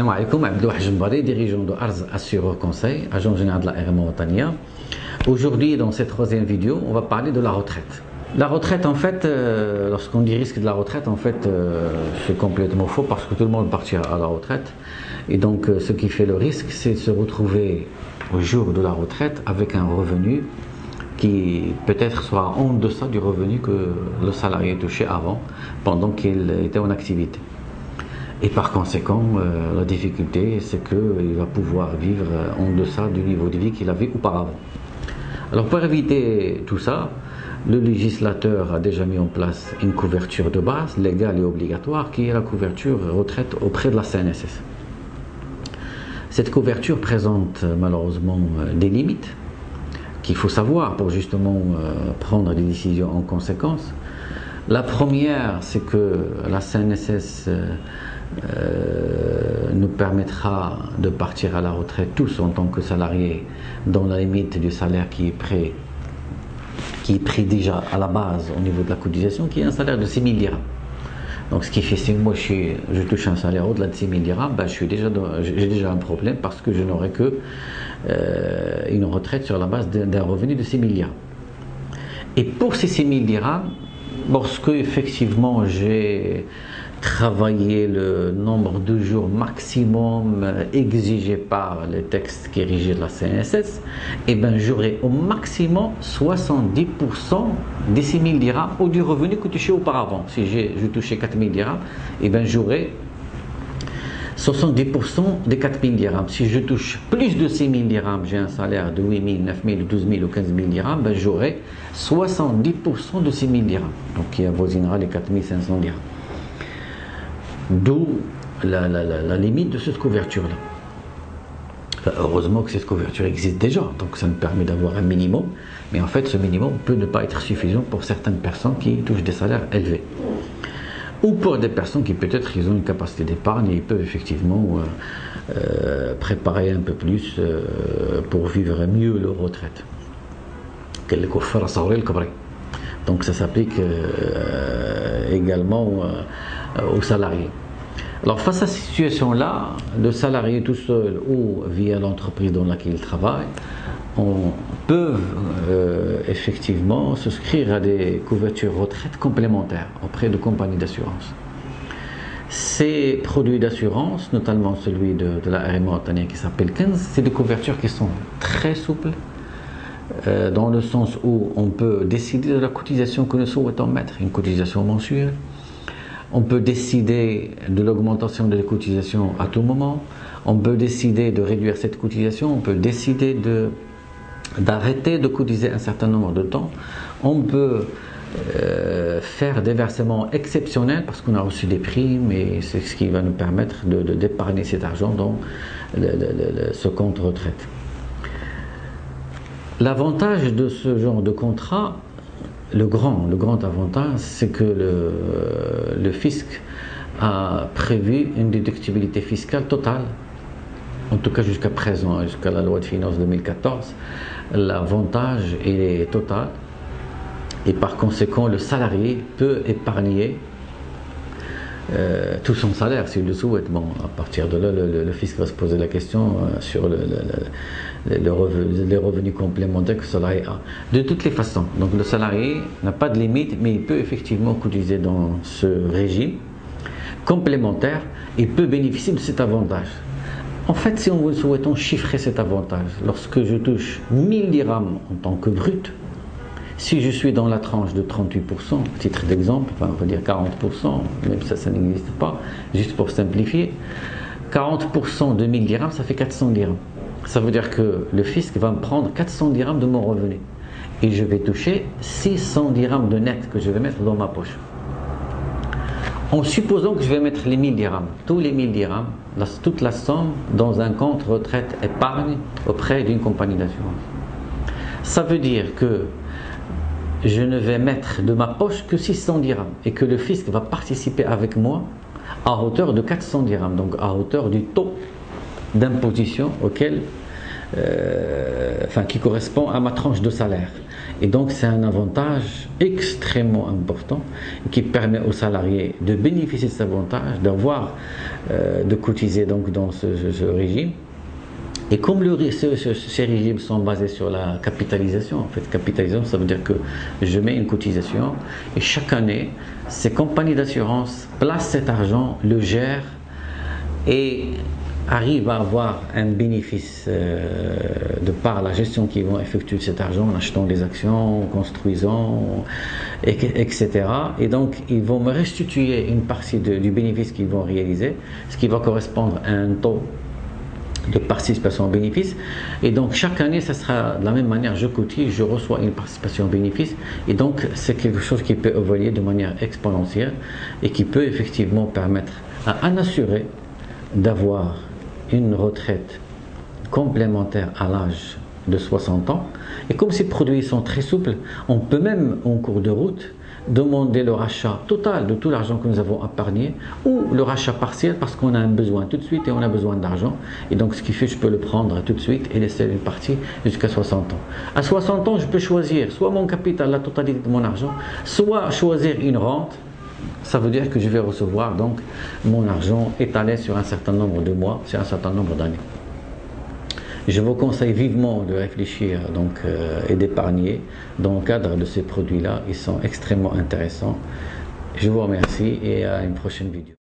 Salam alaikum, Abdelouahj Jembari, dirigeant de Arz Assureur Conseil, agent général de la RMA Ouattania. Aujourd'hui, dans cette troisième vidéo, on va parler de la retraite. La retraite, en fait, lorsqu'on dit risque de la retraite, en fait, c'est complètement faux parce que tout le monde partira à la retraite. Et donc, ce qui fait le risque, c'est de se retrouver au jour de la retraite avec un revenu qui peut-être soit en deçà du revenu que le salarié touchait avant, pendant qu'il était en activité. Et par conséquent, la difficulté, c'est qu'il va pouvoir vivre en deçà du niveau de vie qu'il avait auparavant. Alors pour éviter tout ça, le législateur a déjà mis en place une couverture de base, légale et obligatoire, qui est la couverture retraite auprès de la CNSS. Cette couverture présente malheureusement des limites qu'il faut savoir pour justement prendre des décisions en conséquence. La première, c'est que la CNSS nous permettra de partir à la retraite tous en tant que salariés dans la limite du salaire qui est pris déjà à la base au niveau de la cotisation, qui est un salaire de 6 000 dirhams. Donc ce qui fait, si moi je touche un salaire au-delà de 6 000 dirhams, ben, j'ai déjà un problème parce que je n'aurai que une retraite sur la base d'un revenu de 6 000 dirhams. Et pour ces 6 000 dirhams, lorsque effectivement j'ai travaillé le nombre de jours maximum exigé par les textes qui régissent la CNSS, et ben j'aurai au maximum 70% des 6 000 dirhams ou du revenu que je touchais auparavant. Si je touchais 4 000 dirhams, et ben j'aurai 70% des 4 000 dirhams. Si je touche plus de 6 000 dirhams, j'ai un salaire de 8 000, 9 000, 12 000 ou 15 000 dirhams, ben j'aurai 70% de 6 000 dirhams, donc qui avoisinera les 4 500 dirhams. D'où la limite de cette couverture-là. Enfin, heureusement que cette couverture existe déjà, donc ça nous permet d'avoir un minimum, mais en fait ce minimum peut ne pas être suffisant pour certaines personnes qui touchent des salaires élevés. Ou pour des personnes qui peut-être ils ont une capacité d'épargne et ils peuvent effectivement préparer un peu plus pour vivre mieux leur retraite. Donc ça s'applique également aux salariés. Alors face à cette situation-là, le salarié tout seul ou via l'entreprise dans laquelle il travaille, on peut effectivement souscrire à des couvertures retraite complémentaires auprès de compagnies d'assurance. Ces produits d'assurance, notamment celui de la RMA Ouattania qui s'appelle 15, c'est des couvertures qui sont très souples, dans le sens où on peut décider de la cotisation que nous souhaitons mettre, une cotisation mensuelle. On peut décider de l'augmentation des cotisations à tout moment. On peut décider de réduire cette cotisation. On peut décider d'arrêter de cotiser un certain nombre de temps. On peut faire des versements exceptionnels parce qu'on a reçu des primes et c'est ce qui va nous permettre d'épargner cet argent dans ce compte retraite. L'avantage de ce genre de contrat, le grand avantage, c'est que le fisc a prévu une déductibilité fiscale totale. En tout cas jusqu'à présent, jusqu'à la loi de finances 2014, l'avantage est total. Et par conséquent, le salarié peut épargner tout son salaire s'il le souhaite. Bon, à partir de là, le fisc va se poser la question sur les revenus complémentaires que le salarié a. De toutes les façons, donc le salarié n'a pas de limite, mais il peut effectivement cotiser dans ce régime complémentaire et peut bénéficier de cet avantage. En fait, si on souhaitons chiffrer cet avantage, lorsque je touche 1000 dirhams en tant que brut, si je suis dans la tranche de 38%, à titre d'exemple, enfin on va dire 40%, même ça n'existe pas, juste pour simplifier, 40% de 1000 dirhams, ça fait 400 dirhams. Ça veut dire que le fisc va me prendre 400 dirhams de mon revenu. Et je vais toucher 600 dirhams de net que je vais mettre dans ma poche. En supposant que je vais mettre les 1000 dirhams, tous les 1000 dirhams, toute la somme dans un compte retraite épargne auprès d'une compagnie d'assurance. Ça veut dire que je ne vais mettre de ma poche que 600 dirhams et que le fisc va participer avec moi à hauteur de 400 dirhams, donc à hauteur du taux d'imposition auquel enfin qui correspond à ma tranche de salaire. Et donc c'est un avantage extrêmement important qui permet aux salariés de bénéficier de cet avantage, de cotiser donc dans ce régime. Et comme ces régimes sont basés sur la capitalisation, en fait, capitalisation, ça veut dire que je mets une cotisation et chaque année, ces compagnies d'assurance placent cet argent, le gèrent et arrivent à avoir un bénéfice de par la gestion qu'ils vont effectuer de cet argent en achetant des actions, en construisant, etc. Et donc, ils vont me restituer une partie du bénéfice qu'ils vont réaliser, ce qui va correspondre à un taux de participation au bénéfice. Et donc chaque année ça sera de la même manière, je cotise, je reçois une participation au bénéfice, et donc c'est quelque chose qui peut évoluer de manière exponentielle et qui peut effectivement permettre à un assuré d'avoir une retraite complémentaire à l'âge de 60 ans. Et comme ces produits sont très souples, on peut même en cours de route demander le rachat total de tout l'argent que nous avons épargné ou le rachat partiel parce qu'on a un besoin tout de suite et on a besoin d'argent, et donc ce qui fait que je peux le prendre tout de suite et laisser une partie jusqu'à 60 ans. À 60 ans, je peux choisir soit mon capital, la totalité de mon argent, soit choisir une rente. Ça veut dire que je vais recevoir donc mon argent étalé sur un certain nombre de mois, sur un certain nombre d'années. Je vous conseille vivement de réfléchir et d'épargner dans le cadre de ces produits-là. Ils sont extrêmement intéressants. Je vous remercie et à une prochaine vidéo.